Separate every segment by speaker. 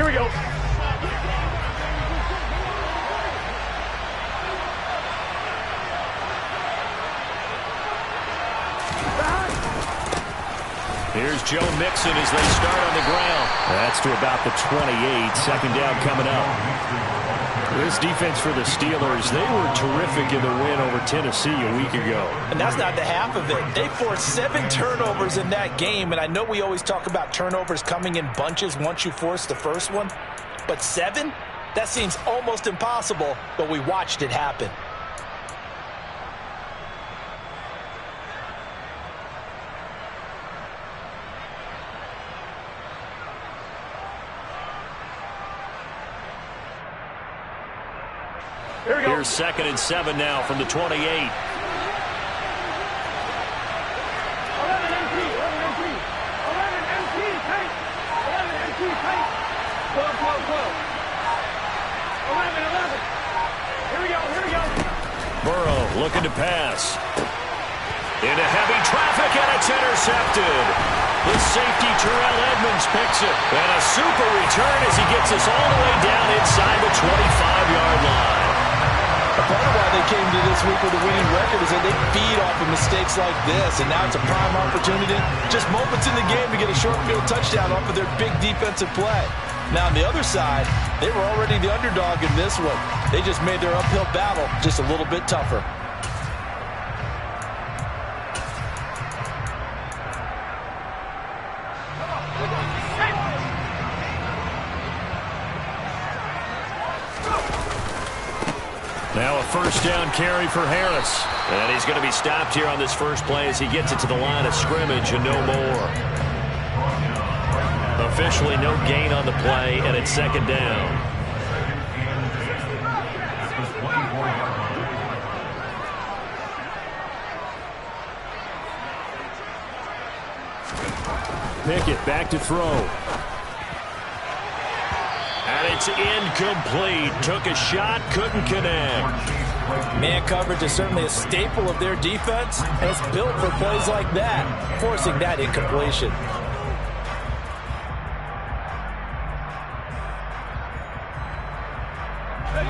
Speaker 1: Here we go.
Speaker 2: Here's Joe Mixon as they start on the ground. That's to about the 28. Second down coming up. This defense for the Steelers, they were terrific in the win over Tennessee a week ago.
Speaker 3: And that's not the half of it. They forced 7 turnovers in that game, and I know we always talk about turnovers coming in bunches once you force the first one, but 7? That seems almost impossible, but we watched it happen.
Speaker 2: Here's 2nd and 7 now from the 28.
Speaker 1: 11 empty, 11 empty, tight. 11 empty, tight. 12, 12, 12. 11, 11. Here we go, here we go.
Speaker 2: Burrow looking to pass. Into heavy traffic, and it's intercepted. The safety, Terrell Edmonds, picks it. And a super return as he gets us all the way down inside the 25-yard line.
Speaker 3: Part of why they came to this week with a winning record is that they feed off of mistakes like this, and now it's a prime opportunity, just moments in the game to get a short field touchdown off of their big defensive play. Now on the other side, they were already the underdog in this one. They just made their uphill battle just a little bit tougher.
Speaker 2: Now a first down carry for Harris. And he's going to be stopped here on this first play as he gets it to the line of scrimmage and no more. Officially no gain on the play, and it's 2nd down. Pickett back to throw. And it's incomplete. Took a shot, couldn't connect.
Speaker 3: Man coverage is certainly a staple of their defense, and it's built for plays like that, forcing that incompletion.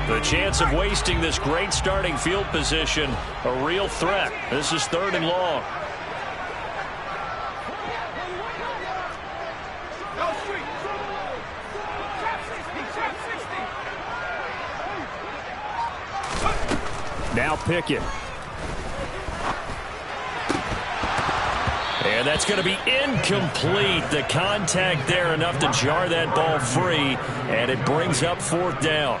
Speaker 2: The chance of wasting this great starting field position, a real threat. This is 3rd and long. Now Pickett. And that's going to be incomplete. The contact there enough to jar that ball free, and it brings up 4th down.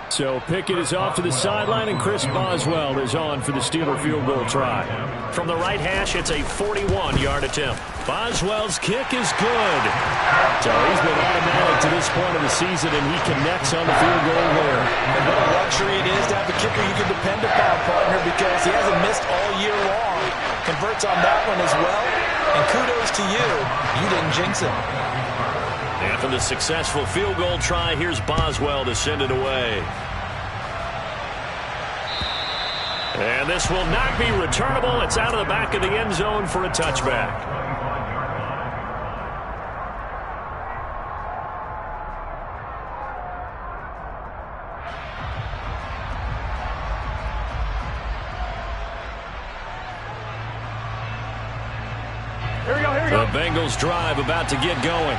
Speaker 2: So Pickett is off to the sideline, and Chris Boswell is on for the Steeler field goal try. From the right hash, it's a 41-yard attempt. Boswell's kick is good. So he's been automatic to this point of the season, and he connects on the field goal there.
Speaker 3: And what a luxury it is to have a kicker you can depend upon, partner, because he hasn't missed all year long. Converts on that one as well. And kudos to you. You didn't jinx him.
Speaker 2: After the successful field goal try, here's Boswell to send it away. And this will not be returnable. It's out of the back of the end zone for a touchback. The Bengals drive about to get going.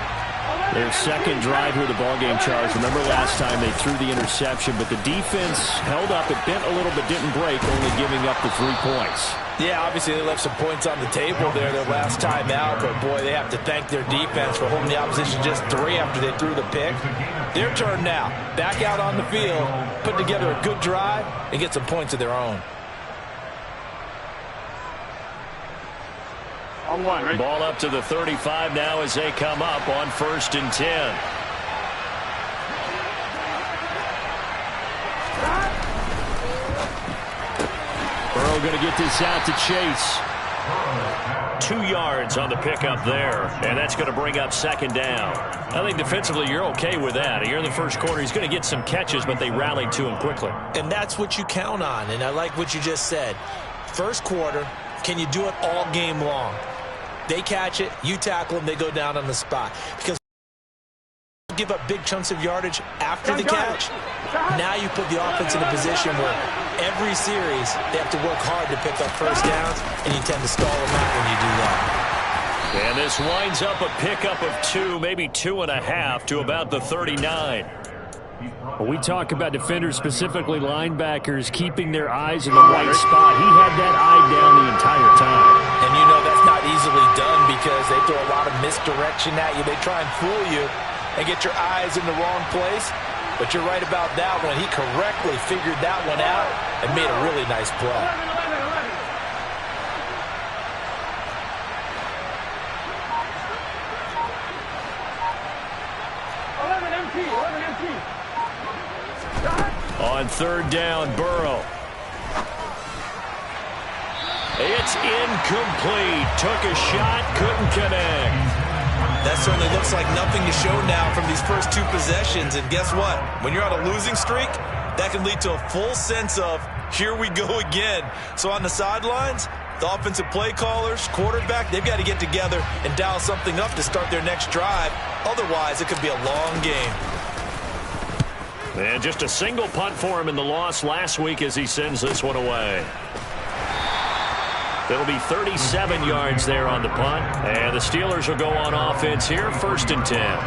Speaker 2: Their second drive here, the ballgame, Charles. Remember last time they threw the interception, but the defense held up. It bent a little but didn't break, only giving up the 3 points.
Speaker 3: Yeah, obviously they left some points on the table there their last time out, but boy, they have to thank their defense for holding the opposition just 3 after they threw the pick. Their turn now. Back out on the field, put together a good drive, and get some points of their own.
Speaker 1: On one, right?
Speaker 2: Ball up to the 35 now as they come up on 1st and 10. Burrow going to get this out to Chase. 2 yards on the pickup there, and that's going to bring up 2nd down. I think defensively you're okay with that. Here in the first quarter, he's going to get some catches, but they rallied to him quickly.
Speaker 3: And that's what you count on, and I like what you just said. First quarter, can you do it all game long? They catch it, you tackle them, they go down on the spot. Because give up big chunks of yardage after the catch. Now you put the offense in a position where every series they have to work hard to pick up first downs, and you tend to stall them out when you do that.
Speaker 2: And this winds up a pickup of 2, maybe 2.5 to about the 39.
Speaker 4: When we talk about defenders, specifically linebackers, keeping their eyes in the right spot, he had that eye down the entire time.
Speaker 3: And you know that's not easily done because they throw a lot of misdirection at you. They try and fool you and get your eyes in the wrong place. But you're right about that one. He correctly figured that one out and made a really nice play.
Speaker 1: 11 MT.
Speaker 2: On third down, Burrow. It's incomplete. Took a shot, couldn't connect.
Speaker 3: That certainly looks like nothing to show now from these first 2 possessions. And guess what? When you're on a losing streak, that can lead to a full sense of, here we go again. So on the sidelines, the offensive play callers, quarterback, they've got to get together and dial something up to start their next drive. Otherwise, it could be a long game.
Speaker 2: And just a single punt for him in the loss last week as he sends this one away. It'll be 37 yards there on the punt. And the Steelers will go on offense here, 1st and 10.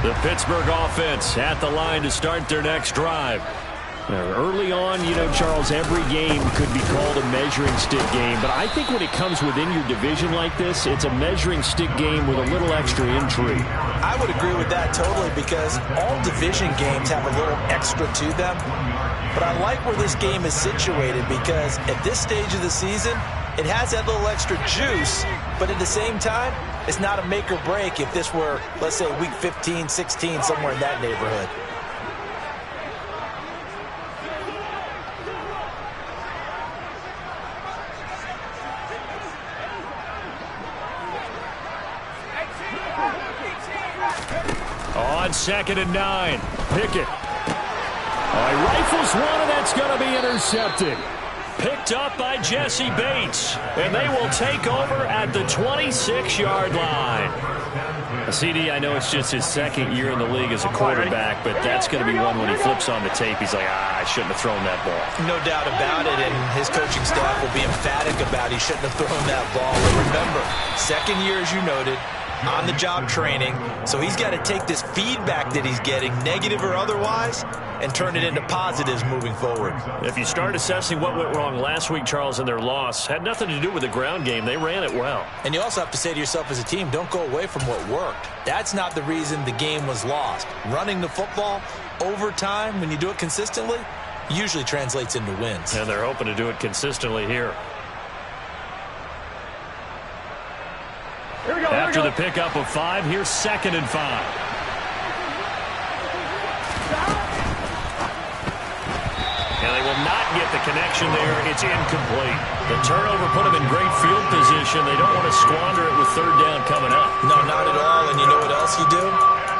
Speaker 2: The Pittsburgh offense at the line to start their next drive.
Speaker 4: Early on, Charles, every game could be called a measuring stick game. But I think when it comes within your division like this, it's a measuring stick game with a little extra intrigue.
Speaker 3: I would agree with that totally because all division games have a little extra to them. But I like where this game is situated because at this stage of the season, it has that little extra juice. But at the same time, it's not a make or break if this were, let's say, week 15, 16, somewhere in that neighborhood.
Speaker 2: On 2nd and 9, Pickett. He rifles one, and that's going to be intercepted. Picked up by Jesse Bates, and they will take over at the 26-yard line. CD, I know it's just his 2nd year in the league as a quarterback, but that's going to be one when he flips on the tape. He's like, I shouldn't have thrown that ball.
Speaker 3: No doubt about it, and his coaching staff will be emphatic about he shouldn't have thrown that ball. But remember, 2nd year, as you noted, on-the-job training, so he's got to take this feedback that he's getting, negative or otherwise, and turn it into positives moving forward.
Speaker 2: If you start assessing what went wrong last week, Charles, in their loss, had nothing to do with the ground game. They ran it well.
Speaker 3: And you also have to say to yourself as a team, don't go away from what worked. That's not the reason the game was lost. Running the football over time, when you do it consistently, usually translates into wins.
Speaker 2: And they're hoping to do it consistently here. After the pickup of 5, here's 2nd and 5. And they will not get the connection there. It's incomplete. The turnover put them in great field position. They don't want to squander it with 3rd down coming up.
Speaker 3: No, not at all. And you know what else you do?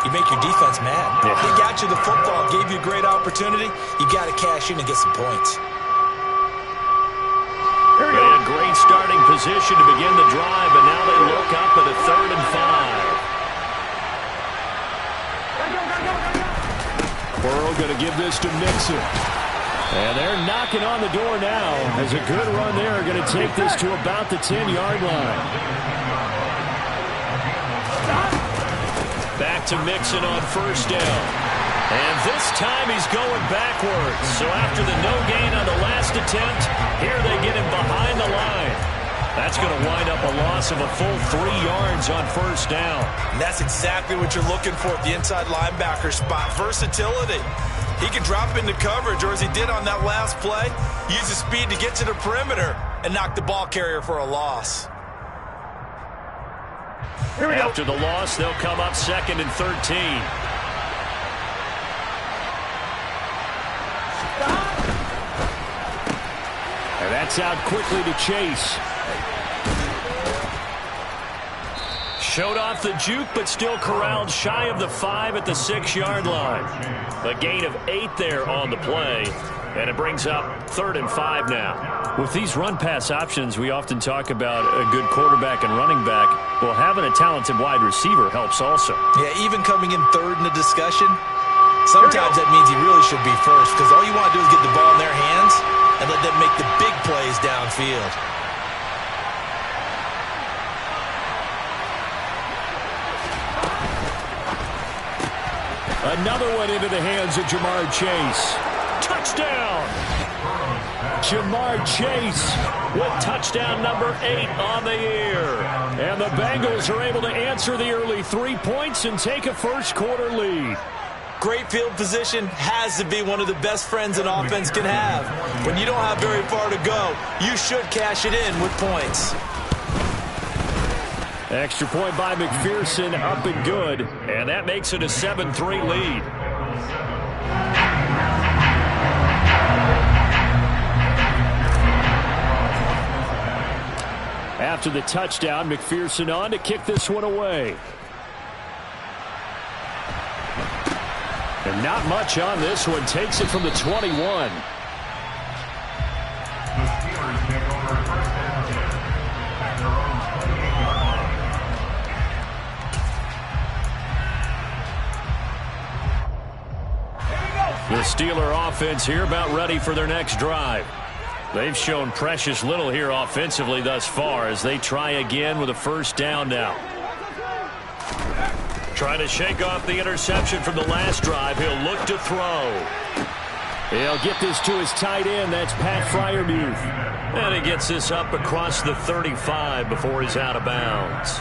Speaker 3: You make your defense mad.
Speaker 2: Yeah.
Speaker 3: They got you the football, gave you a great opportunity. You got to cash in and get some points.
Speaker 2: They had great starting position to begin the drive, and now they look up at a 3rd and 5.
Speaker 4: Burrow going to give this to Mixon.
Speaker 2: And they're knocking on the door now.
Speaker 4: As a good run there, going to take this to about the 10-yard line.
Speaker 2: Back to Mixon on 1st down. And this time he's going backwards. So after the no gain on the last attempt, here they get him behind the line. That's going to wind up a loss of a full 3 yards on 1st down.
Speaker 3: And that's exactly what you're looking for at the inside linebacker spot. Versatility. He can drop into coverage, or as he did on that last play, use his speed to get to the perimeter and knock the ball carrier for a loss.
Speaker 2: After the loss, they'll come up 2nd and 13.
Speaker 4: And that's out quickly to Chase.
Speaker 2: Showed off the juke, but still corralled shy of the 5 at the 6-yard line. A gain of 8 there on the play, and it brings up 3rd and 5 now. With these run-pass options, we often talk about a good quarterback and running back. Well, having a talented wide receiver helps also.
Speaker 3: Yeah, even coming in 3rd in the discussion, sometimes that means he really should be first, because all you want to do is get the ball in their hands and let them make the big plays downfield.
Speaker 2: Another one into the hands of Jamar Chase. Touchdown! Jamar Chase with touchdown number 8 on the year. And the Bengals are able to answer the early 3 points and take a first-quarter lead.
Speaker 3: Great field position has to be one of the best friends an offense can have. When you don't have very far to go, you should cash it in with points.
Speaker 2: Extra point by McPherson, up and good. And that makes it a 7-3 lead. After the touchdown, McPherson on to kick this one away. And not much on this one. Takes it from the 21. The Steeler offense here about ready for their next drive. They've shown precious little here offensively thus far as they try again with a first down now. Trying to shake off the interception from the last drive. He'll look to throw. He'll get this to his tight end. That's Pat Freiermuth. And he gets this up across the 35 before he's out of bounds.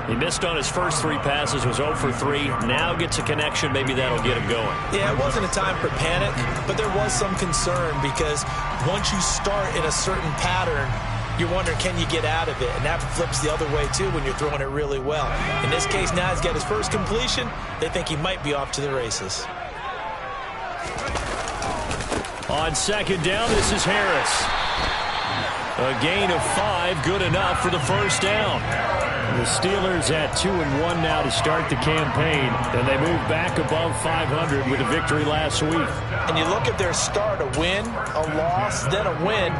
Speaker 2: He missed on his first 3 passes, was 0 for 3. Now gets a connection. Maybe that'll get him going.
Speaker 3: Yeah, it wasn't a time for panic, but there was some concern because once you start in a certain pattern, you're wondering, can you get out of it? And that flips the other way, too, when you're throwing it really well. In this case, now he's got his first completion. They think he might be off to the races.
Speaker 2: On second down, this is Harris. A gain of 5, good enough for the first down. The Steelers at 2-1 now to start the campaign, and they move back above 500 with a victory last week.
Speaker 3: And you look at their start, a win, a loss, then a win.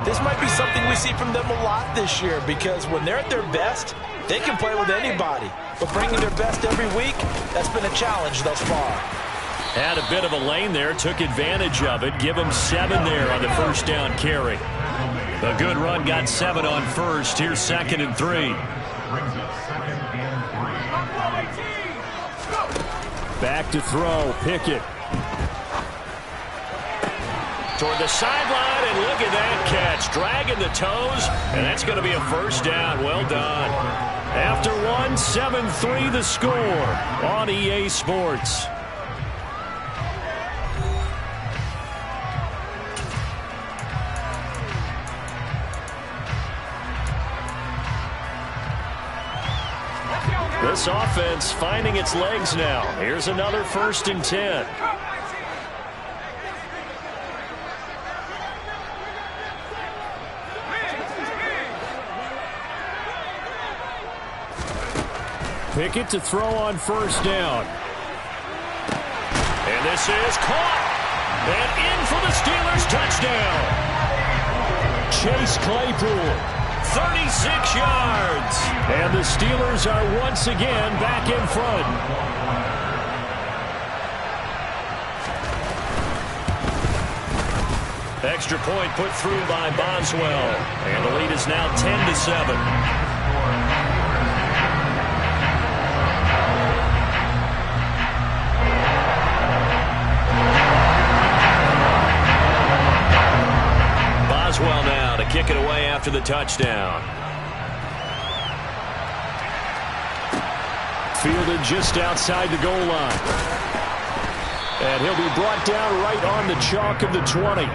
Speaker 3: This might be something we see from them a lot this year because when they're at their best, they can play with anybody. But bringing their best every week, that's been a challenge thus far.
Speaker 2: Had a bit of a lane there, took advantage of it. Give them 7 there on the first down carry. A good run, got 7 on first. Here's 2nd and 3. Back to throw, Pickett. Toward the sideline, and look at that catch. Dragging the toes, and that's going to be a first down. Well done. After 1, 7-3 the score on EA Sports. This offense finding its legs now. Here's another 1st and 10. Pickett to throw on first down. And this is caught. And in for the Steelers touchdown. Chase Claypool. 36 yards. And the Steelers are once again back in front. Extra point put through by Boswell. And the lead is now 10-7. Boswell now to kick it away after the touchdown. Fielded just outside the goal line. And he'll be brought down right on the chalk of the 20.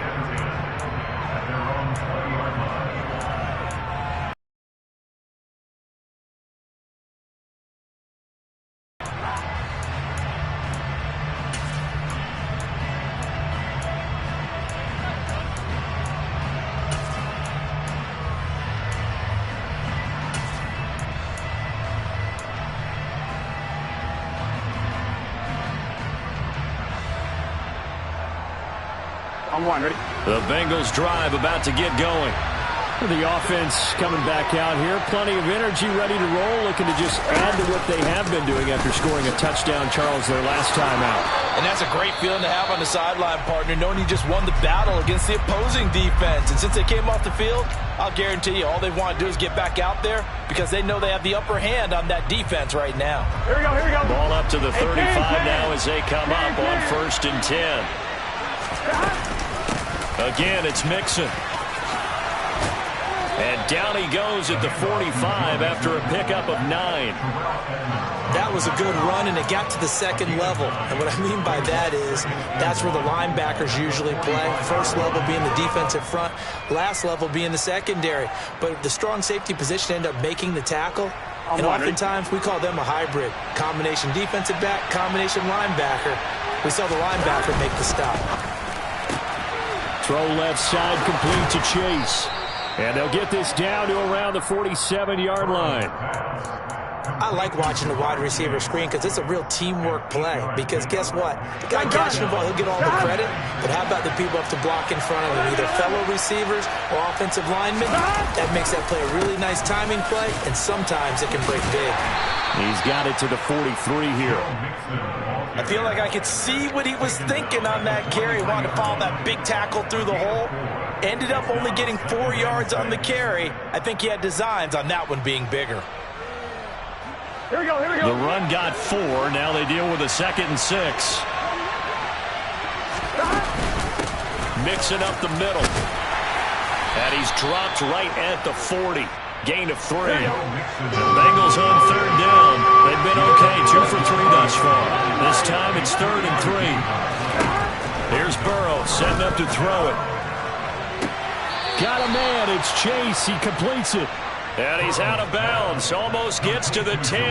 Speaker 1: On one, ready?
Speaker 2: The Bengals drive about to get going.
Speaker 4: The offense coming back out here. Plenty of energy, ready to roll, looking to just add to what they have been doing after scoring a touchdown, Charles, their last time out.
Speaker 3: And that's a great feeling to have on the sideline, partner, knowing you just won the battle against the opposing defense. And since they came off the field, I'll guarantee you all they want to do is get back out there because they know they have the upper hand on that defense right now.
Speaker 1: Here we go, here we go.
Speaker 2: Ball up to the 35 now as they come up on 1st and 10. Again, it's Mixon. And down he goes at the 45 after a pickup of 9.
Speaker 5: That was a good run, and it got to the second level. And what I mean by that is that's where the linebackers usually play. First level being the defensive front, last level being the secondary. But the strong safety position ended up making the tackle. And oftentimes we call them a hybrid. Combination defensive back, combination linebacker. We saw the linebacker make the stop.
Speaker 4: Throw left side complete to Chase. And they'll get this down to around the 47-yard line.
Speaker 5: I like watching the wide receiver screen because it's a real teamwork play. Because guess what? The guy catching the ball, he'll get all the credit. But how about the people up to block in front of him? Either fellow receivers or offensive linemen. That makes that play a really nice timing play. And sometimes it can break big.
Speaker 4: He's got it to the 43 here.
Speaker 3: I feel like I could see what he was thinking on that carry. Wanted to follow that big tackle through the hole. Ended up only getting 4 yards on the carry. I think he had designs on that one being bigger.
Speaker 1: Here we go, here we go.
Speaker 2: The run got 4. Now they deal with a 2nd and 6. Mixing up the middle. And he's dropped right at the 40. Gain of 3. The Bengals on 3rd down. They've been okay, 2 for 3 thus far. This time it's 3rd and 3. Here's Burrow setting up to throw it.
Speaker 4: Got a man. It's Chase. He completes it.
Speaker 2: And he's out of bounds. Almost gets to the 10.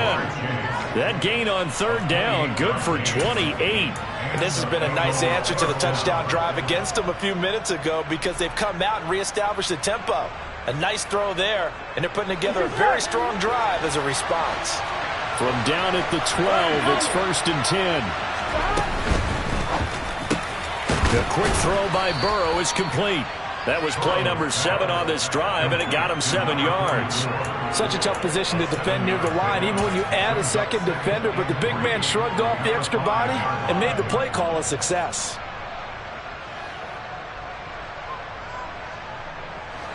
Speaker 2: That gain on 3rd down. Good for 28.
Speaker 3: And this has been a nice answer to the touchdown drive against them a few minutes ago because they've come out and reestablished the tempo. A nice throw there, and they're putting together a very strong drive as a response.
Speaker 4: From down at the 12, it's 1st and 10.
Speaker 2: The quick throw by Burrow is complete. That was play number 7 on this drive, and it got him 7 yards.
Speaker 3: Such a tough position to defend near the line, even when you add a second defender, but the big man shrugged off the extra body and made the play call a success.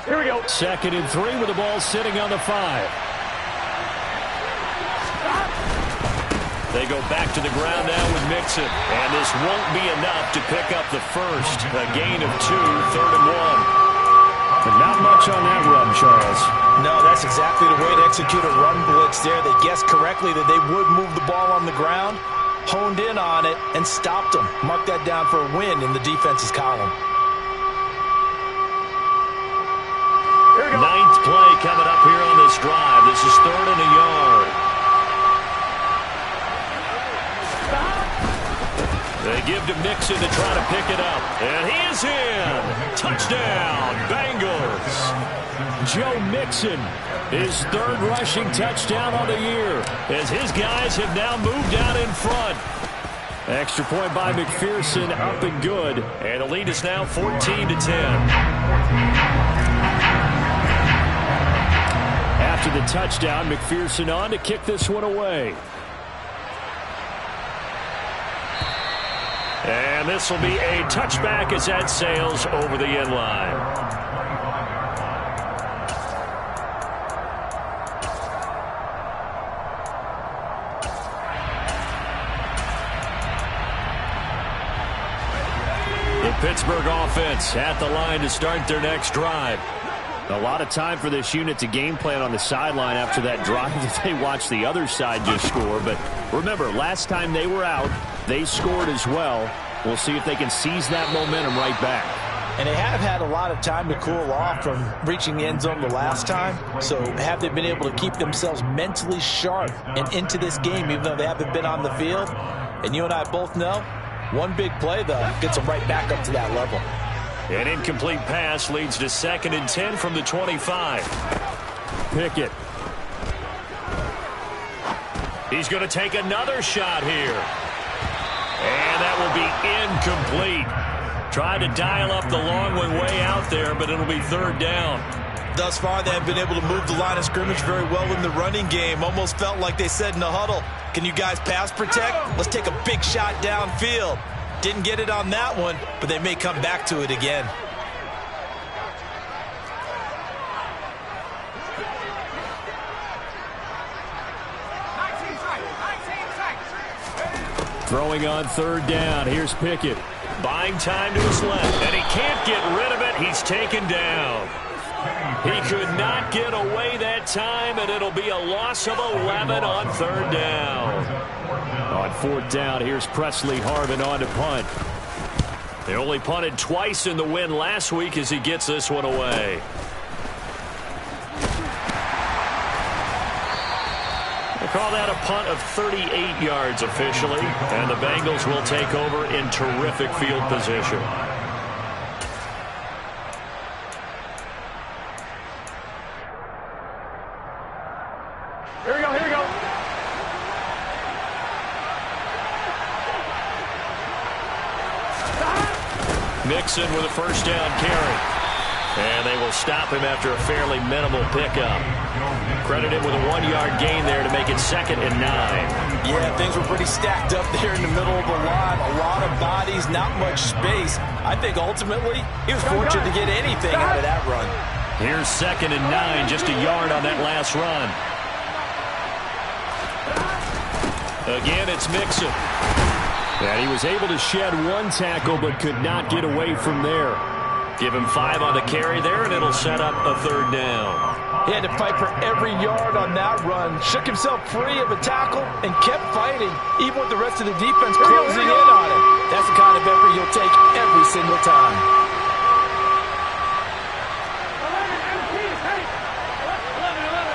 Speaker 1: Here we go.
Speaker 4: 2nd and 3 with the ball sitting on the 5.
Speaker 2: They go back to the ground now with Mixon. And this won't be enough to pick up the first. A gain of 2, 3rd and 1.
Speaker 4: But not much on that run, Charles.
Speaker 3: No, that's exactly the way to execute a run blitz there. They guessed correctly that they would move the ball on the ground, honed in on it, and stopped them. Mark that down for a win in the defense's column.
Speaker 2: 9th play coming up here on this drive. This is 3rd and a yard. They give to Mixon to try to pick it up. And he is in. Touchdown, Bengals.
Speaker 4: Joe Mixon, his 3rd rushing touchdown on the year,
Speaker 2: as his guys have now moved out in front.
Speaker 4: Extra point by McPherson, up and good.
Speaker 2: And the lead is now 14 to 10.
Speaker 4: After the touchdown, McPherson on to kick this one away.
Speaker 2: And this will be a touchback as that sails over the end line. The Pittsburgh offense at the line to start their next drive.
Speaker 4: A lot of time for this unit to game plan on the sideline after that drive that they watched the other side just score. But remember, last time they were out, they scored as well. We'll see if they can seize that momentum right back.
Speaker 3: And they have had a lot of time to cool off from reaching the end zone the last time. So have they been able to keep themselves mentally sharp and into this game, even though they haven't been on the field? And you and I both know, one big play, though, gets them right back up to that level.
Speaker 2: An incomplete pass leads to 2nd and 10 from the 25.
Speaker 4: Pickett.
Speaker 2: He's going to take another shot here. And that will be incomplete. Tried to dial up the long one way out there, but it'll be third down.
Speaker 3: Thus far, they have been able to move the line of scrimmage very well in the running game. Almost felt like they said in the huddle, can you guys pass protect? Let's take a big shot downfield. Didn't get it on that one, but they may come back to it again.
Speaker 2: Throwing on third down. Here's Pickett. Buying time to his left, and he can't get rid of it. He's taken down. He could not get away that time, and it'll be a loss of 11 on third down. On fourth down, here's Presley Harvin on to punt. They only punted twice in the win last week as he gets this one away. They call that a punt of 38 yards officially, and the Bengals will take over in terrific field position.
Speaker 1: Here we go, here we go.
Speaker 2: Mixon with a first down carry. And they will stop him after a fairly minimal pickup. Credit him with a 1-yard gain there to make it 2nd and 9.
Speaker 3: Yeah, things were pretty stacked up there in the middle of the line. A lot of bodies, not much space. I think ultimately he was fortunate to get anything out of that run.
Speaker 2: Here's 2nd and 9, just a yard on that last run. Again, it's Mixon. And he was able to shed one tackle but could not get away from there. Give him 5 on the carry there, and it'll set up a third down.
Speaker 3: He had to fight for every yard on that run. Shook himself free of a tackle and kept fighting, even with the rest of the defense closing in on him. That's the kind of effort you'll take every single time.
Speaker 1: 11, 11,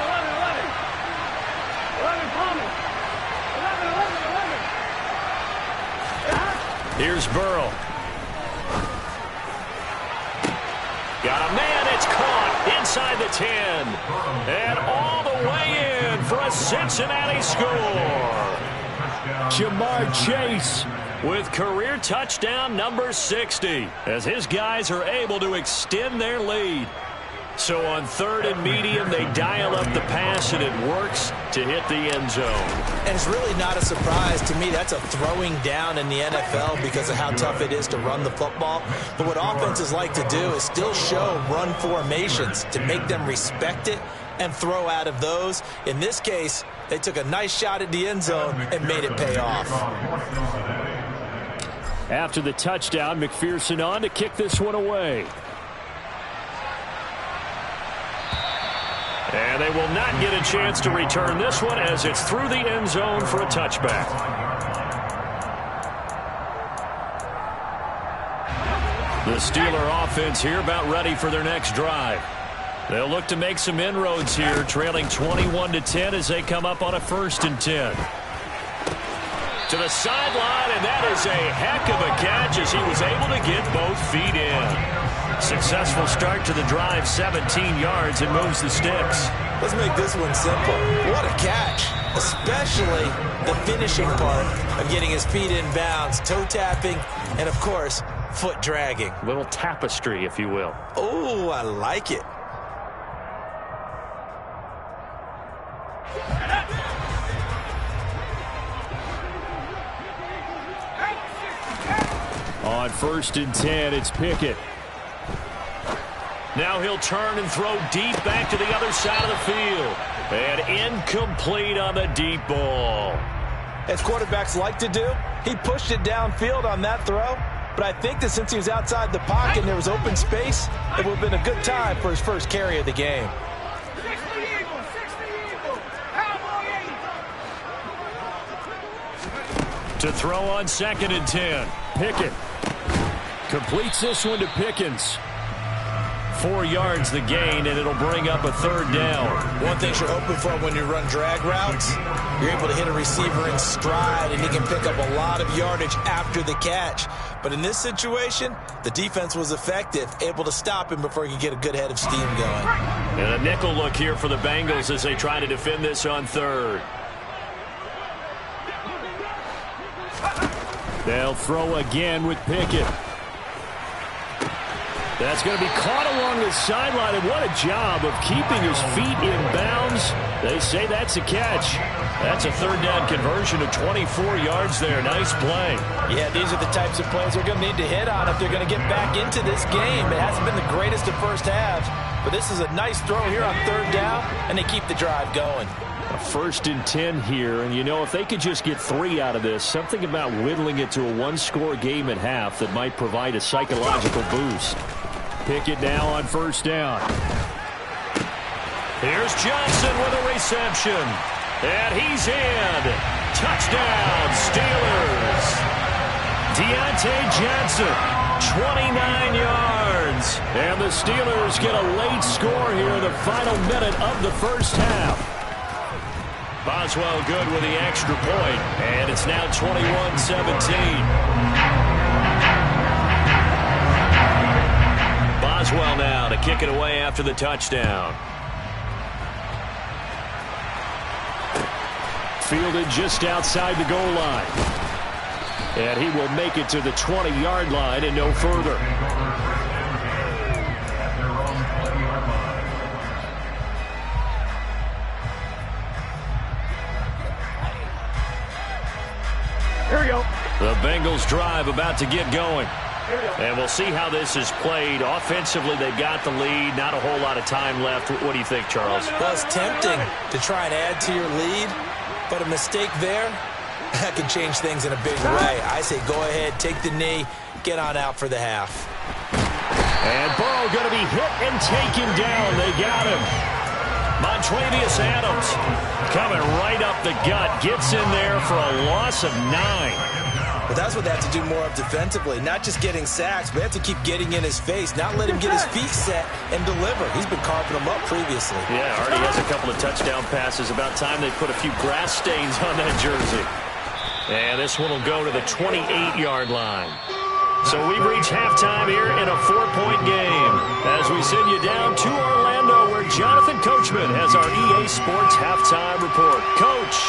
Speaker 1: 11, 11.
Speaker 2: Here's Burrow. Got a man, it's caught inside the 10. And all the way in for a Cincinnati score. Jamar Chase with career touchdown number 60 as his guys are able to extend their lead. So on 3rd and medium, they dial up the pass, and it works to hit the end zone.
Speaker 5: And it's really not a surprise to me. That's a throwing down in the NFL because of how tough it is to run the football. But what offenses like to do is still show run formations to make them respect it and throw out of those. In this case, they took a nice shot at the end zone and made it pay off.
Speaker 2: After the touchdown, McPherson on to kick this one away. And they will not get a chance to return this one as it's through the end zone for a touchback. The Steeler offense here about ready for their next drive. They'll look to make some inroads here, trailing 21-10 as they come up on a 1st and 10. To the sideline, and that is a heck of a catch as he was able to get both feet in. Successful start to the drive, 17 yards, and moves the sticks.
Speaker 5: Let's make this one simple. What a catch, especially the finishing part of getting his feet in bounds, toe tapping, and of course, foot dragging.
Speaker 2: Little tapestry, if you will.
Speaker 5: Oh, I like it.
Speaker 2: On 1st and 10, it's Pickett. Now he'll turn and throw deep back to the other side of the field. And incomplete on the deep ball.
Speaker 3: As quarterbacks like to do, he pushed it downfield on that throw. But I think that since he was outside the pocket and there was open space, it would have been a good time for his first carry of the game.
Speaker 1: 60 Eagles, 60 Eagles. Cowboy Eagles.
Speaker 2: To throw on 2nd and 10. Pickett completes this one to Pickens. 4 yards the gain, and it'll bring up a 3rd down.
Speaker 5: One thing you're hoping for when you run drag routes, you're able to hit a receiver in stride, and he can pick up a lot of yardage after the catch. But in this situation, the defense was effective, able to stop him before he could get a good head of steam going.
Speaker 2: And a nickel look here for the Bengals as they try to defend this on 3rd. They'll throw again with Pickett. That's going to be caught along the sideline, and what a job of keeping his feet in bounds. They say that's a catch. That's a third down conversion of 24 yards there. Nice play.
Speaker 5: Yeah, these are the types of plays they're going to need to hit on if they're going to get back into this game. It hasn't been the greatest of first halves, but this is a nice throw here on third down, and they keep the drive going.
Speaker 2: A 1st and 10 here, and you know, if they could just get 3 out of this, something about whittling it to a one-score game at half that might provide a psychological boost. Pickett now on 1st down. Here's Johnson with a reception. And he's in. Touchdown, Steelers. Deontay Johnson, 29 yards. And the Steelers get a late score here in the final minute of the first half. Boswell good with the extra point, and it's now 21-17. Boswell now to kick it away after the touchdown. Fielded just outside the goal line. And he will make it to the 20-yard line and no further.
Speaker 1: Here we go.
Speaker 2: The Bengals drive about to get going. And we'll see how this is played. Offensively, they've got the lead. Not a whole lot of time left. What do you think, Charles?
Speaker 5: Well, it's tempting to try and add to your lead, but a mistake there, that can change things in a big way. I say go ahead, take the knee, get on out for the half.
Speaker 2: And Burrow going to be hit and taken down. They got him. Montravius Adams coming right up the gut. Gets in there for a loss of 9.
Speaker 5: But that's what they have to do more of defensively. Not just getting sacks, but they have to keep getting in his face. Not let him get his feet set and deliver. He's been carving them up previously.
Speaker 2: Yeah, already has a couple of touchdown passes. About time they put a few grass stains on that jersey. And this one will go to the 28-yard line. So we've reached halftime here in a 4-point game. As we send you down to Orlando, where Jonathan Coachman has our EA Sports halftime report. Coach.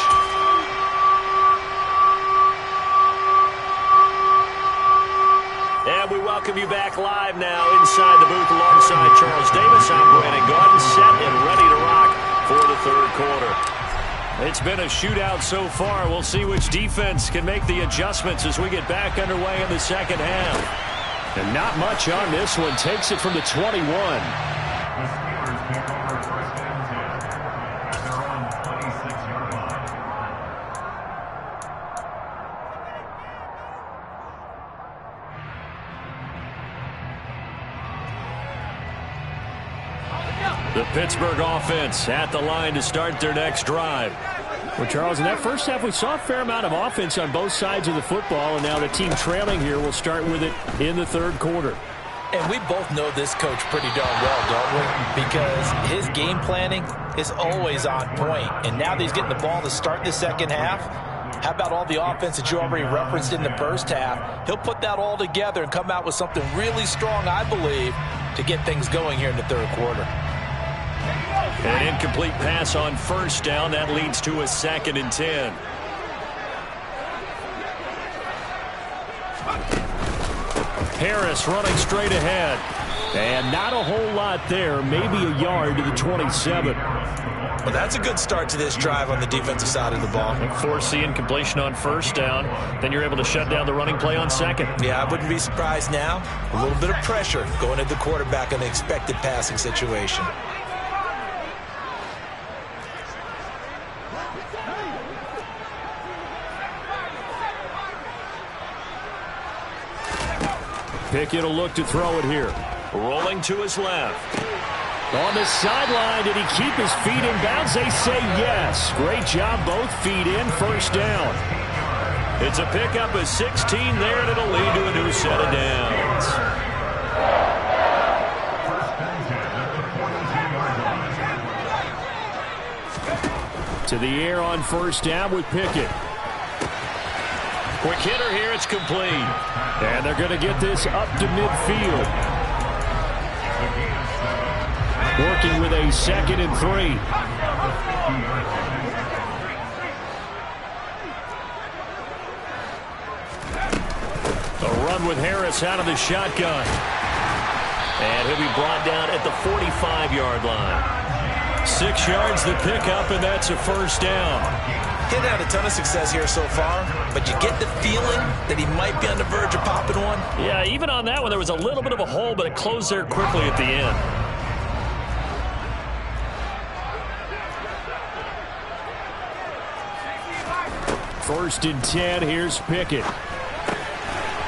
Speaker 2: And we welcome you back live now inside the booth alongside Charles Davis. I'm Brandon Gaudin, set and ready to rock for the third quarter. It's been a shootout so far. We'll see which defense can make the adjustments as we get back underway in the second half. And not much on this one. Takes it from the 21. The Pittsburgh offense at the line to start their next drive. Well, Charles, in that first half, we saw a fair amount of offense on both sides of the football, and now the team trailing here will start with it in the third quarter.
Speaker 5: And we both know this coach pretty darn well, don't we? Because his game planning is always on point. And now that he's getting the ball to start the second half, how about all the offense that you already referenced in the first half? He'll put that all together and come out with something really strong, I believe, to get things going here in the third quarter.
Speaker 2: An incomplete pass on first down. That leads to a 2nd and 10. Harris running straight ahead. And not a whole lot there. Maybe a yard to the 27.
Speaker 5: Well, that's a good start to this drive on the defensive side of the ball.
Speaker 2: Force the incompletion on first down. Then you're able to shut down the running play on second.
Speaker 5: Yeah, I wouldn't be surprised now. A little bit of pressure going at the quarterback in an expected passing situation.
Speaker 2: Pickett will look to throw it here. Rolling to his left. On the sideline, did he keep his feet in bounds? They say yes. Great job, both feet in, first down. It's a pickup of 16 there, and it'll lead to a new set of downs. To the air on first down with Pickett. Quick hitter here, it's complete. And they're going to get this up to midfield. Working with a 2nd and 3. A run with Harris out of the shotgun. And he'll be brought down at the 45-yard line. 6 yards the pickup, and that's a first down.
Speaker 5: He hasn't had a ton of success here so far, but you get the feeling that he might be on the verge of popping one.
Speaker 2: Yeah, even on that one, there was a little bit of a hole, but it closed there quickly at the end. First and 10, here's Pickett.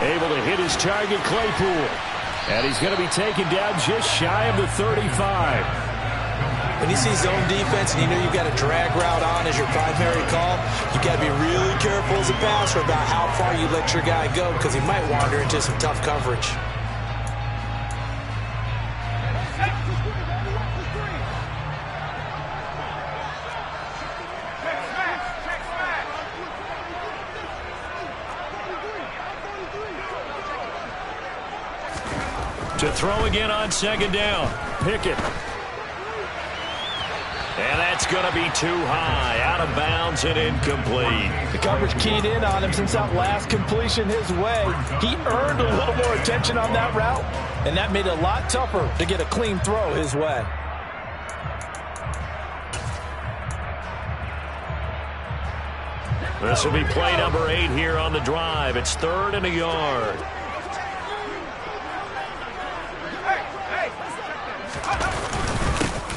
Speaker 2: Able to hit his target, Claypool. And he's going to be taken down just shy of the 35.
Speaker 5: When you see zone defense and you know you've got a drag route on as your primary call, you've got to be really careful as a passer about how far you let your guy go because he might wander into some tough coverage.
Speaker 2: To throw again on second down. Pickett. And that's going to be too high. Out of bounds and incomplete.
Speaker 3: The coverage keyed in on him since that last completion his way. He earned a little more attention on that route, and that made it a lot tougher to get a clean throw his way.
Speaker 2: This will be play number 8 here on the drive. It's 3rd and a yard.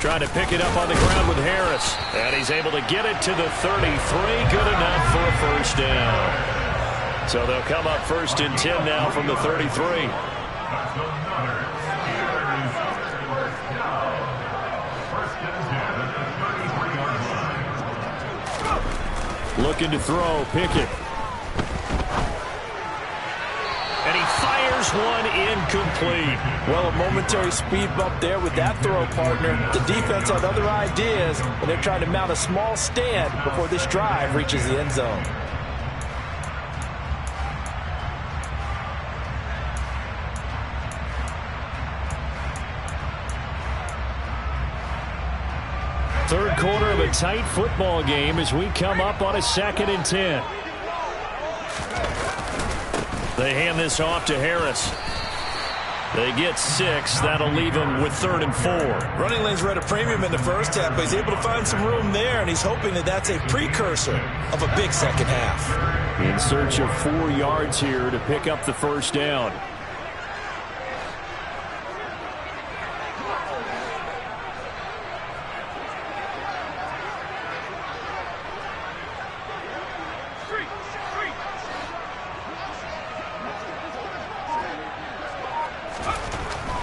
Speaker 2: Trying to pick it up on the ground with Harris. And he's able to get it to the 33. Good enough for a first down. So they'll come up 1st and 10 now from the 33. Looking to throw, Pickett. And he fires one incomplete.
Speaker 3: Well, a momentary speed bump there with that throw, partner. The defense had other ideas, and they're trying to mount a small stand before this drive reaches the end zone.
Speaker 2: Third quarter of a tight football game as we come up on a 2nd and 10. They hand this off to Harris. They get 6. That'll leave them with 3rd and 4.
Speaker 5: Running lanes were at a premium in the first half, but he's able to find some room there, and he's hoping that that's a precursor of a big second half.
Speaker 2: In search of 4 yards here to pick up the first down.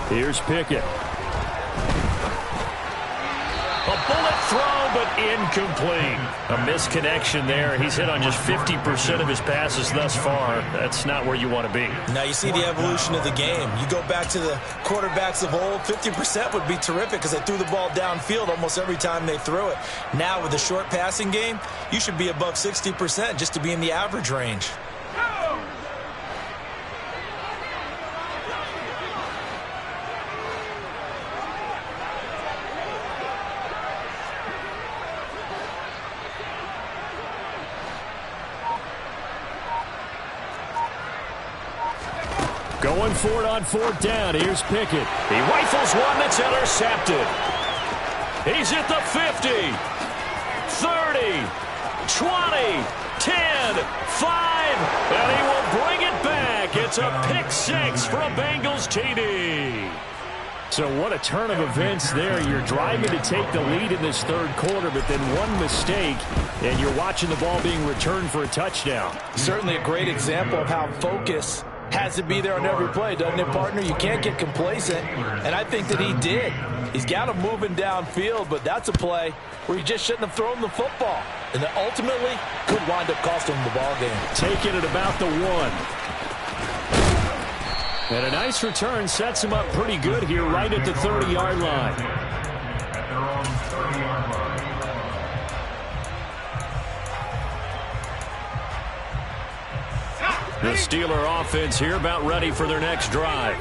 Speaker 2: Here's Pickett. A bullet throw, but incomplete. A misconnection there. He's hit on just 50% of his passes thus far. That's not where you want to be.
Speaker 5: Now you see the evolution of the game. You go back to the quarterbacks of old, 50% would be terrific because they threw the ball downfield almost every time they threw it. Now with the short passing game, you should be above 60% just to be in the average range.
Speaker 2: Going for it on 4th down. Here's Pickett. He rifles one that's intercepted. He's at the 50, 30, 20, 10, 5, and he will bring it back. It's a pick 6 for a Bengals TD. So what a turn of events there. You're driving to take the lead in this third quarter, but then one mistake, and you're watching the ball being returned for a touchdown.
Speaker 3: Certainly a great example of how focus has to be there on every play, doesn't it, partner? You can't get complacent, and I think that he did. He's got him moving downfield, but that's a play where he just shouldn't have thrown the football, and that ultimately could wind up costing him the ball game.
Speaker 2: Taking it about the 1. And a nice return sets him up pretty good here right at the 30-yard line. The Steeler offense here about ready for their next drive.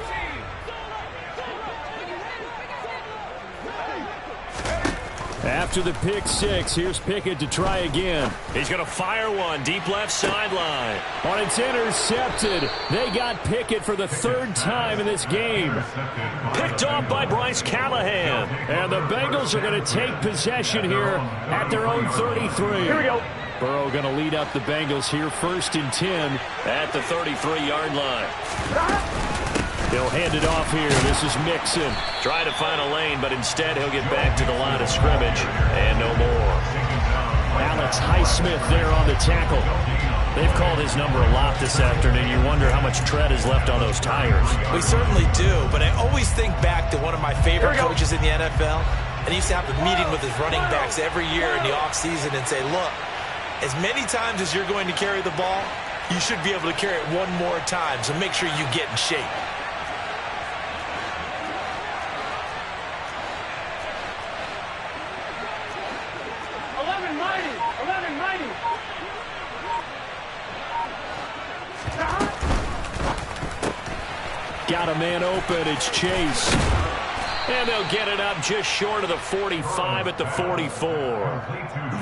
Speaker 2: After the pick six, here's Pickett to try again.
Speaker 4: He's going to fire one deep left sideline.
Speaker 2: When it's intercepted, they got Pickett for the third time in this game.
Speaker 4: Picked off by Bryce Callahan.
Speaker 2: And the Bengals are going to take possession here at their own 33.
Speaker 1: Here we go.
Speaker 2: Burrow going to lead up the Bengals here, 1st and 10
Speaker 4: at the 33-yard line.
Speaker 2: He'll hand it off here. This is Mixon.
Speaker 4: Trying to find a lane, but instead he'll get back to the line of scrimmage. And no more.
Speaker 2: Alex Highsmith there on the tackle.
Speaker 4: They've called his number a lot this afternoon. You wonder how much tread is left on those tires.
Speaker 5: We certainly do, but I always think back to one of my favorite coaches in the NFL. And he used to have a meeting with his running backs every year in the offseason and say, look, as many times as you're going to carry the ball, you should be able to carry it one more time, so make sure you get in shape.
Speaker 2: Got a man open. It's Chase.
Speaker 4: And they'll get it up just short of the 45 at the 44.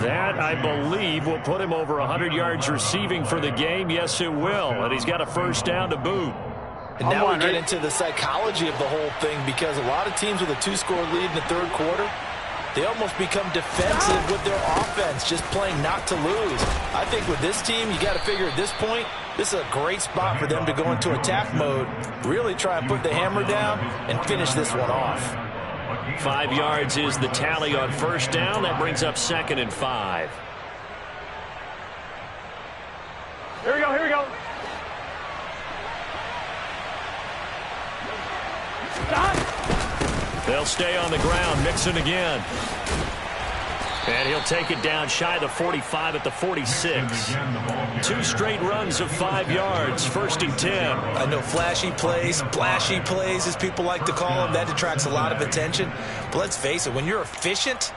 Speaker 2: That, I believe, will put him over 100 yards receiving for the game. Yes, it will. And he's got a first down to boot.
Speaker 3: And now we get into the psychology of the whole thing, because a lot of teams with a 2-score lead in the third quarter, they almost become defensive with their offense, just playing not to lose. I think with this team, you got to figure at this point, this is a great spot for them to go into attack mode, really try and put the hammer down and finish this one off.
Speaker 4: 5 yards is the tally on first down. That brings up 2nd and 5.
Speaker 1: Here we go, here we go. Stop.
Speaker 4: They'll stay on the ground. Mixon again. And he'll take it down shy of the 45 at the 46. 2 straight runs of 5 yards. 1st and 10.
Speaker 5: I know flashy plays, splashy plays, as people like to call them, that attracts a lot of attention. But let's face it, when you're efficient,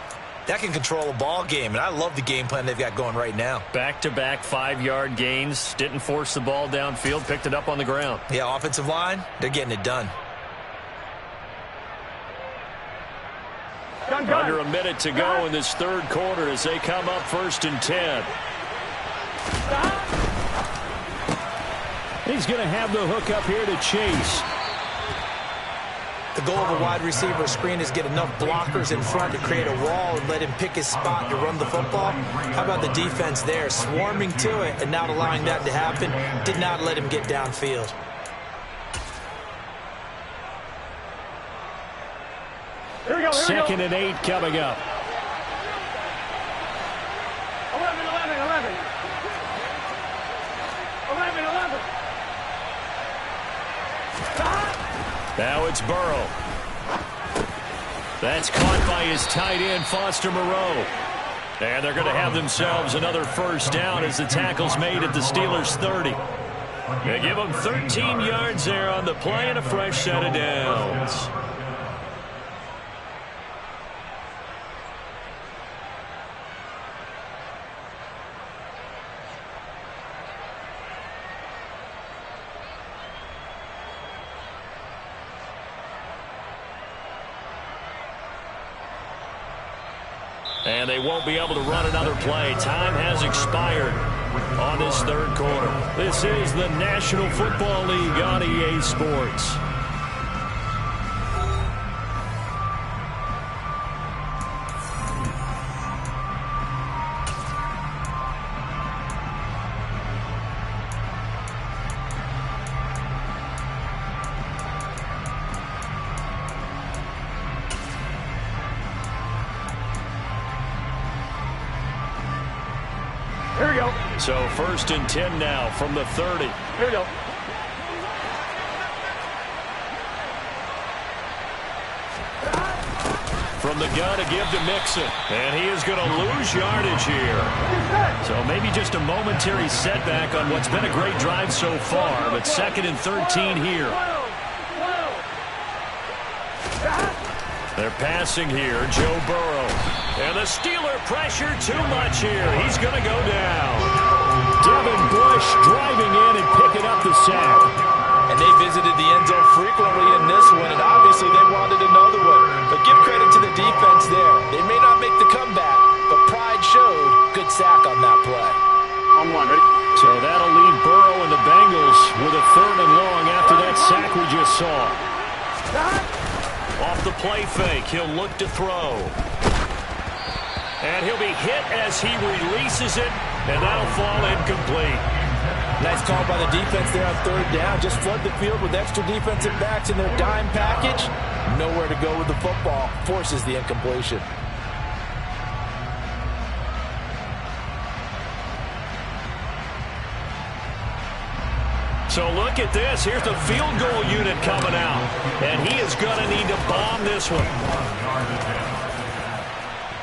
Speaker 5: that can control a ball game. And I love the game plan they've got going right now.
Speaker 4: Back-to-back 5-yard gains. Didn't force the ball downfield. Picked it up on the ground.
Speaker 5: Yeah, offensive line, they're getting it done.
Speaker 2: Under a minute to go in this third quarter as they come up 1st and 10. He's going to have the hook up here to Chase.
Speaker 5: The goal of a wide receiver screen is get enough blockers in front to create a wall and let him pick his spot to run the football. How about the defense there, swarming to it and not allowing that to happen? Did not let him get downfield.
Speaker 1: Here we go, here
Speaker 2: 2nd
Speaker 1: we go.
Speaker 2: and 8 coming up.
Speaker 1: 11, 11, 11. 11, 11. Stop.
Speaker 2: Now it's Burrow. That's caught by his tight end, Foster Moreau. And they're going to have themselves another first down as the tackle's made at the Steelers' 30. They give them 13 yards there on the play and a fresh set of downs. And they won't be able to run another play. Time has expired on this third quarter. This is the National Football League on EA Sports.
Speaker 1: Here we go.
Speaker 2: So 1st and 10 now from the 30.
Speaker 1: Here we go.
Speaker 2: From the gun to give to Mixon. And he is going to lose yardage here. So maybe just a momentary setback on what's been a great drive so far. But 2nd and 13 here. They're passing here. Joe Burrow. And the Steeler pressure too much here. He's going to go down. Devin Bush driving in and picking up the sack.
Speaker 3: And they visited the end zone frequently in this one, and obviously they wanted another one. But give credit to the defense there. They may not make the cut
Speaker 2: saw. Off the play fake, he'll look to throw. And he'll be hit as he releases it, and that'll fall incomplete.
Speaker 3: Nice call by the defense there on third down. Just flood the field with extra defensive backs in their dime package. Nowhere to go with the football. Forces the incompletion.
Speaker 2: So look at this. Here's the field goal unit coming out. And he is going to need to bomb this one.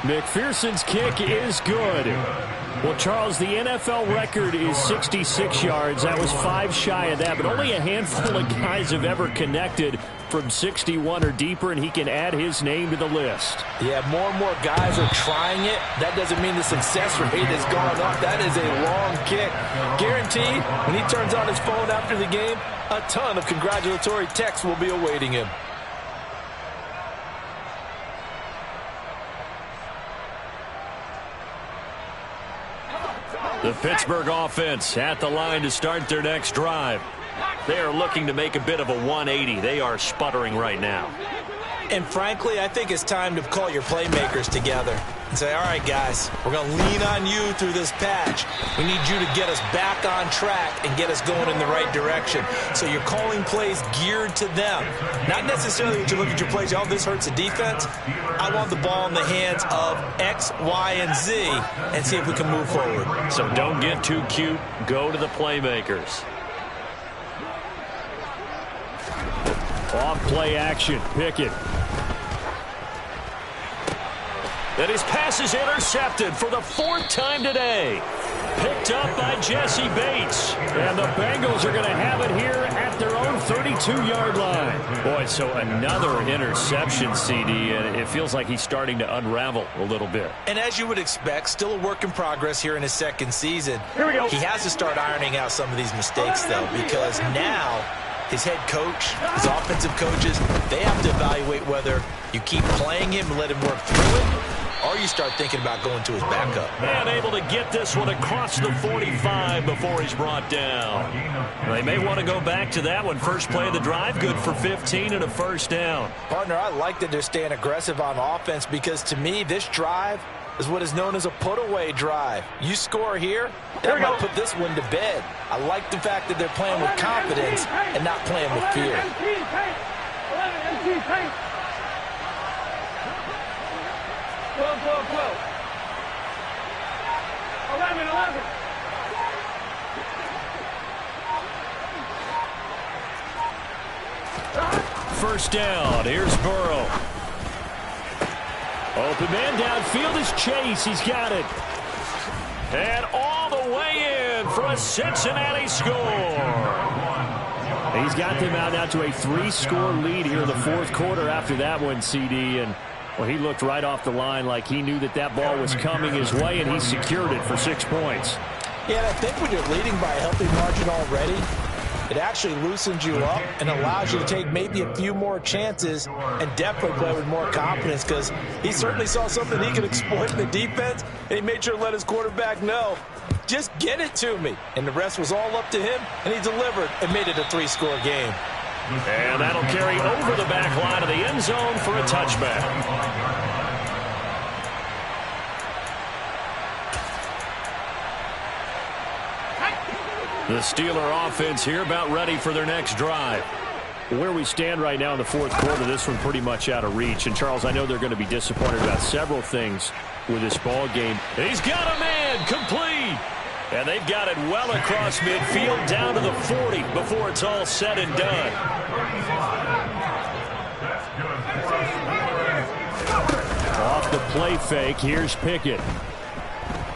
Speaker 2: McPherson's kick is good. Well, Charles, the NFL record is 66 yards. That was 5 shy of that, but only a handful of guys have ever connected from 61 or deeper, and he can add his name to the list.
Speaker 3: Yeah, more and more guys are trying it. That doesn't mean the success rate has gone up. That is a long kick. Guaranteed, when he turns on his phone after the game, a ton of congratulatory texts will be awaiting him.
Speaker 2: The Pittsburgh offense at the line to start their next drive. They are looking to make a bit of a 180. They are sputtering right now.
Speaker 5: And frankly, I think it's time to call your playmakers together and say, all right, guys, we're going to lean on you through this patch. We need you to get us back on track and get us going in the right direction. So you're calling plays geared to them. Not necessarily that you look at your plays, oh, this hurts the defense. I want the ball in the hands of X, Y, and Z and see if we can move forward.
Speaker 2: So don't get too cute. Go to the playmakers.
Speaker 4: Off play action. Pickett.
Speaker 2: And his pass is intercepted for the 4th time today. Picked up by Jesse Bates.
Speaker 4: And the Bengals are going to have it here at their own 32-yard line.
Speaker 2: Boy, so another interception, CD, and it feels like he's starting to unravel a little bit.
Speaker 5: And as you would expect, still a work in progress here in his second season.
Speaker 1: Here we go.
Speaker 5: He has to start ironing out some of these mistakes, though, because now his head coach, his offensive coaches, they have to evaluate whether you keep playing him and let him work through it, or you start thinking about going to his backup.
Speaker 2: And able to get this one across the 45 before he's brought down. They may want to go back to that one. First play of the drive, good for 15 and a first down.
Speaker 3: Partner, I like that they're staying aggressive on offense because to me, this drive is what is known as a put-away drive. You score here, that might put this one to bed. I like the fact that they're playing with confidence and not playing with fear.
Speaker 1: 12, 12, 12. 11, 11.
Speaker 2: First down. Here's Burrow.
Speaker 4: Open man downfield is Chase. He's got it.
Speaker 2: And all the way in for a Cincinnati score.
Speaker 4: He's got them out now to a 3-score lead here in the 4th quarter after that one, CD. And well, he looked right off the line like he knew that that ball was coming his way, and he secured it for 6 points.
Speaker 3: Yeah, and I think when you're leading by a healthy margin already, it actually loosens you up and allows you to take maybe a few more chances and definitely play with more confidence because he certainly saw something he could exploit in the defense, and he made sure to let his quarterback know, just get it to me. And the rest was all up to him, and he delivered and made it a 3-score game.
Speaker 2: And that'll carry over the back line of the end zone for a touchback. The Steeler offense here about ready for their next drive.
Speaker 4: Where we stand right now in the 4th quarter, this one pretty much out of reach. And, Charles, I know they're going to be disappointed about several things with this ball game.
Speaker 2: He's got a man complete. And they've got it well across midfield down to the 40 before it's all said and done.
Speaker 4: Off the play fake, here's Pickett.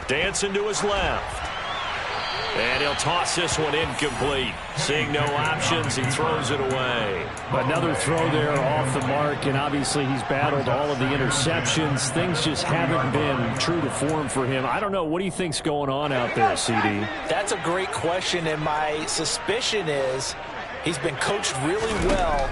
Speaker 2: Dancing to his left. And he'll toss this one incomplete. Seeing no options, he throws it away.
Speaker 4: Another throw there off the mark, and obviously he's battled all of the interceptions. Things just haven't been true to form for him. I don't know. What do you think's going on out there, CD?
Speaker 3: That's a great question, and my suspicion is he's been coached really well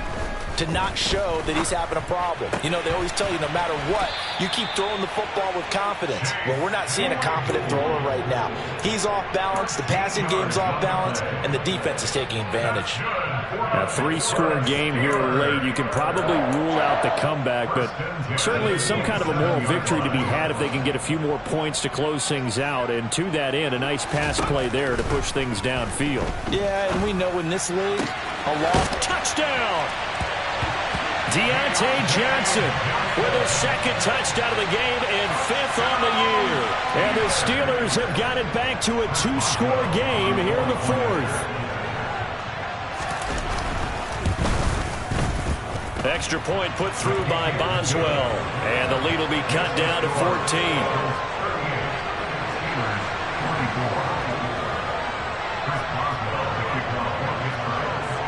Speaker 5: to not show that he's having a problem. You know, they always tell you no matter what, you keep throwing the football with confidence. Well, we're not seeing a confident thrower right now. He's off balance, the passing game's off balance, and the defense is taking advantage.
Speaker 2: A 3-score game here late. You can probably rule out the comeback, but certainly some kind of a moral victory to be had if they can get a few more points to close things out. And to that end, a nice pass play there to push things downfield.
Speaker 5: Yeah, and we know in this league, a lost
Speaker 2: touchdown. Deontay Johnson with his second touchdown of the game and 5th on the year. And the Steelers have got it back to a 2-score game here in the 4th. Extra point put through by Boswell. And the lead will be cut down to 14.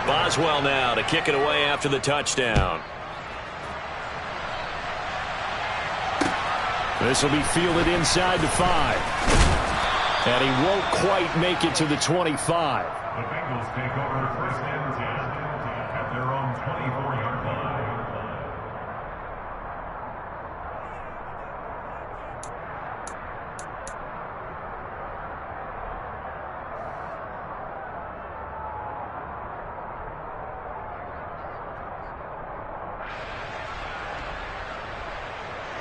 Speaker 2: Boswell now to kick it away after the touchdown. This will be fielded inside the 5. And he won't quite make it to the 25.
Speaker 6: The Bengals take over first and 10 at their own 24-yard line.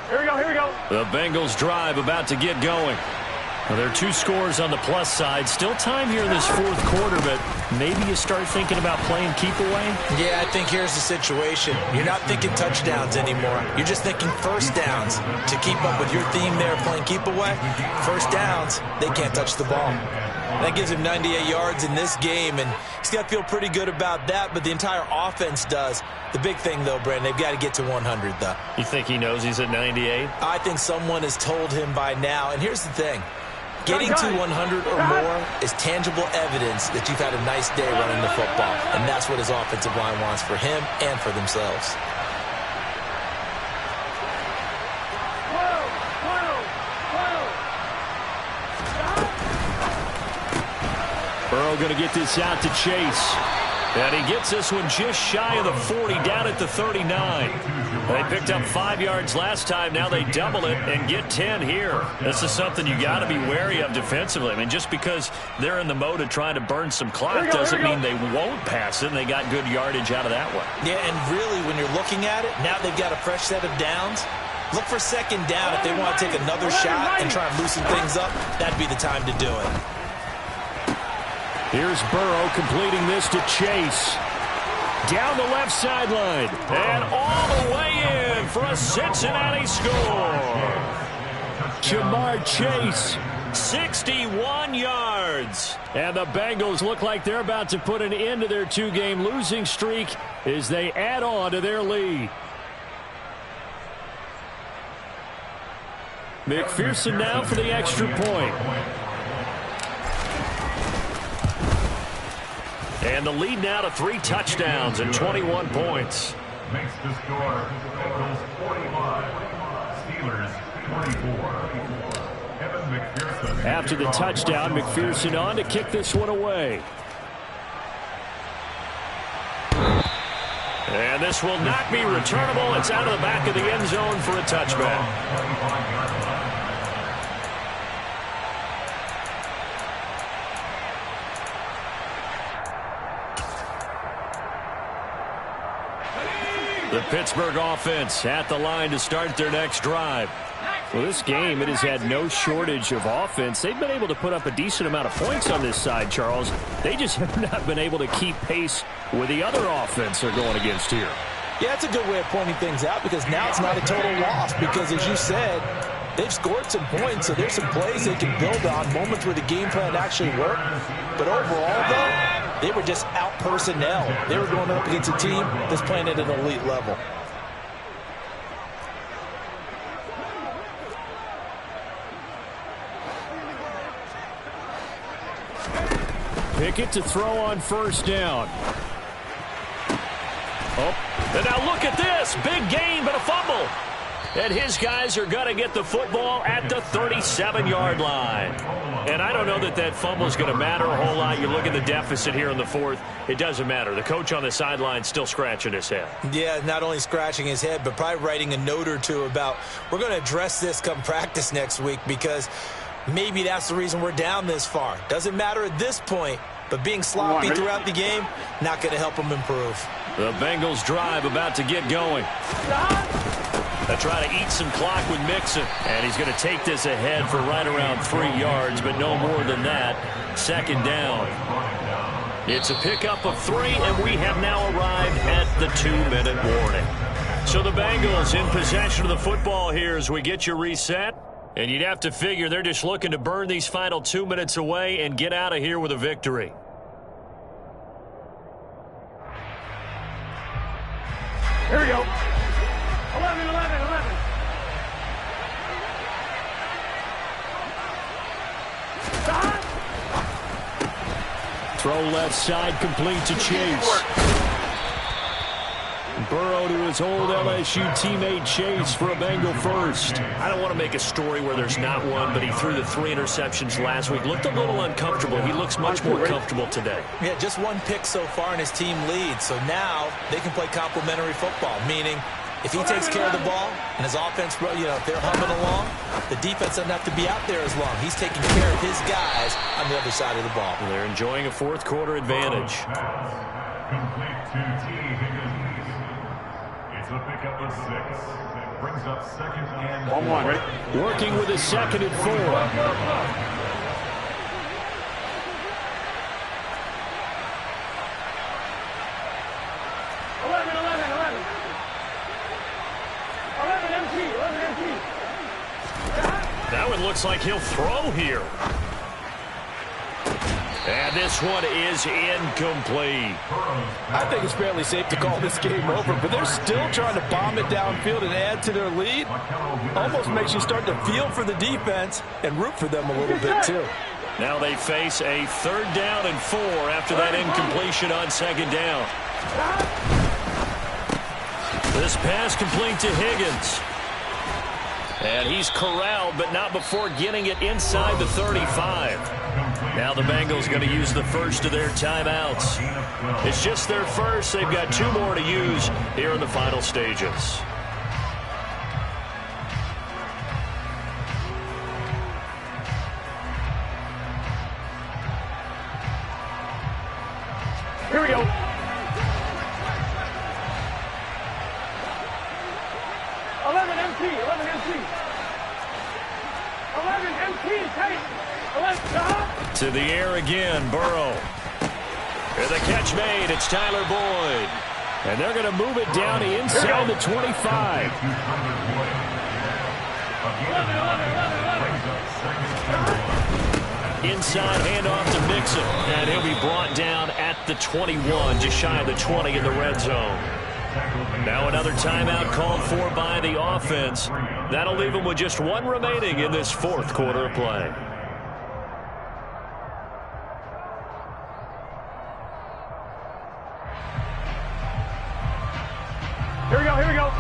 Speaker 1: Here we go.
Speaker 2: The Bengals drive about to get going. Well, there are 2 scores on the plus side. Still time here in this 4th quarter, but maybe you start thinking about playing keep away?
Speaker 5: Yeah, I think here's the situation. You're not thinking touchdowns anymore. You're just thinking first downs. To keep up with your theme there, playing keep away, first downs, they can't touch the ball. That gives him 98 yards in this game, and he's got to feel pretty good about that, but the entire offense does. The big thing, though, Brandon, they've got to get to 100, though.
Speaker 2: You think he knows he's at 98?
Speaker 5: I think someone has told him by now, and here's the thing. Getting to 100 or more is tangible evidence that you've had a nice day running the football, and that's what his offensive line wants for him and for themselves.
Speaker 2: Burrow going to get this out to Chase. And he gets this one just shy of the 40, down at the 39. They picked up 5 yards last time. Now they double it and get 10 here. This is something you got to be wary of defensively. I mean, just because they're in the mode of trying to burn some clock doesn't mean they won't pass it, and they got good yardage out of that one.
Speaker 5: Yeah, and really, when you're looking at it, now they've got a fresh set of downs. Look for second down if they want to take another shot and try and loosen things up. That'd be the time to do it.
Speaker 2: Here's Burrow completing this to Chase. Down the left sideline. And all the way in for a Cincinnati score. Jamar Chase, 61 yards. And the Bengals look like they're about to put an end to their 2-game losing streak as they add on to their lead. McPherson now for the extra point. And the lead now to 3 touchdowns and 21 points.
Speaker 6: Makes the score Bengals 45, Steelers 24. Kevin McPherson.
Speaker 2: After the touchdown, McPherson on to kick this one away. And this will not be returnable. It's out of the back of the end zone for a touchback. The Pittsburgh offense at the line to start their next drive. Well, this game, it has had no shortage of offense. They've been able to put up a decent amount of points on this side, Charles. They just have not been able to keep pace with the other offense they're going against here.
Speaker 5: Yeah, that's a good way of pointing things out because now it's not a total loss because, as you said, they've scored some points, so there's some plays they can build on, moments where the game plan actually worked. But overall, though, they were just out personnel. They were going up against a team that's playing at an elite level.
Speaker 2: Pickett to throw on first down. Oh, and now look at this. Big gain, but a fumble. And his guys are going to get the football at the 37-yard line. And I don't know that that fumble is going to matter a whole lot. You look at the deficit here in the fourth. It doesn't matter. The coach on the sideline still scratching his head.
Speaker 5: Yeah, not only scratching his head, but probably writing a note or two about we're going to address this come practice next week because maybe that's the reason we're down this far. Doesn't matter at this point, but being sloppy throughout the game, not going to help them improve.
Speaker 2: The Bengals drive about to get going. They try to eat some clock with Mixon. And he's going to take this ahead for right around 3 yards, but no more than that. Second down. It's a pickup of 3, and we have now arrived at the 2-minute warning. So the Bengals in possession of the football here as we get you reset. And you'd have to figure they're just looking to burn these final 2 minutes away and get out of here with a victory.
Speaker 1: Here we go. 11, 11, 11. Stop.
Speaker 2: Throw left side, complete to Chase. Burrow to his old LSU teammate Chase for a Bengal first. I don't want to make a story where there's not one, but he threw the 3 interceptions last week. Looked a little uncomfortable. He looks much more comfortable today.
Speaker 5: Yeah, just 1 pick so far and his team leads. So now they can play complementary football, meaning if he takes care of the ball and his offense, if they're humming along, the defense doesn't have to be out there as long. He's taking care of his guys on the other side of the ball.
Speaker 2: They're enjoying a fourth quarter advantage.
Speaker 6: Complete to T. Higgins. It's a pickup of 6. Brings up second and
Speaker 1: 1-1, ready?
Speaker 2: Working with a second and 4.
Speaker 1: 11, 11, 11. 11 MT, 11 MT.
Speaker 2: That one looks like he'll throw here. And this one is incomplete.
Speaker 3: I think it's fairly safe to call this game over, but they're still trying to bomb it downfield and add to their lead. Almost makes you start to feel for the defense and root for them a little bit, too.
Speaker 2: Now they face a 3rd down and 4 after that incompletion on 2nd down. This pass complete to Higgins. And he's corralled, but not before getting it inside the 35. Now the Bengals going to use the first of their timeouts. It's just their first. They've got 2 more to use here in the final stages.
Speaker 1: Here we go. 11 MT, 11 MT. 11 MT, take. 11, stop.
Speaker 2: To the air again, Burrow. And the catch made. It's Tyler Boyd. And they're going to move it down inside the 25.
Speaker 1: 11, 11, 11, 11.
Speaker 2: Inside handoff to Mixon. And he'll be brought down at the 21, just shy of the 20 in the red zone. Now another timeout called for by the offense. That'll leave them with just 1 remaining in this 4th quarter of play.
Speaker 1: Here we go, here we go.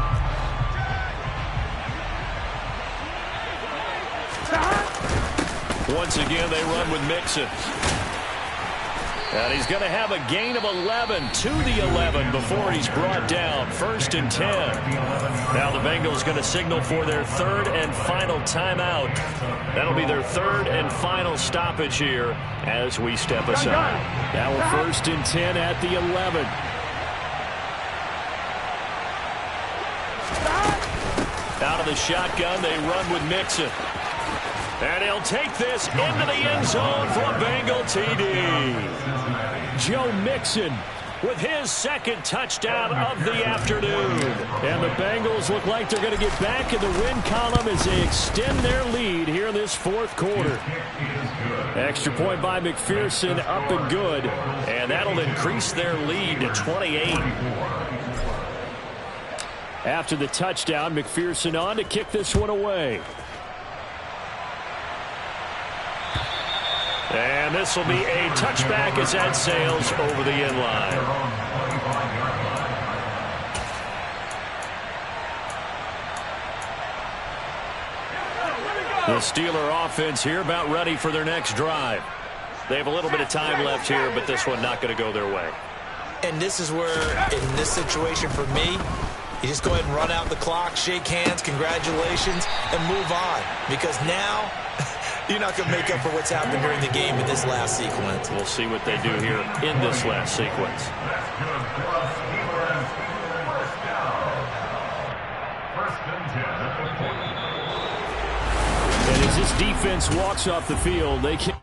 Speaker 2: Once again, they run with Mixon. And he's going to have a gain of 11 to the 11 before he's brought down. 1st and 10. Now the Bengals going to signal for their 3rd and final timeout. That'll be their 3rd and final stoppage here as we step aside. Now we're 1st and 10 at the 11. Out of the shotgun, they run with Mixon. And he'll take this into the end zone for a Bengal TD. Joe Mixon with his 2nd touchdown of the afternoon. And the Bengals look like they're going to get back in the win column as they extend their lead here in this 4th quarter. Extra point by McPherson, up and good. And that'll increase their lead to 28. After the touchdown, McPherson on to kick this one away. And this will be a touchback as that sails over the end line. The Steeler offense here about ready for their next drive. They have a little bit of time left here, but this one not going to go their way.
Speaker 5: And this is where, in this situation for me, you just go ahead and run out the clock, shake hands, congratulations, and move on. Because now, you're not going to make up for what's happened during the game in this last sequence.
Speaker 2: We'll see what they do here in this last sequence.
Speaker 6: That's good for us, Steelers. First down. First and 10 at the 40.
Speaker 2: And as this defense walks off the field, they can...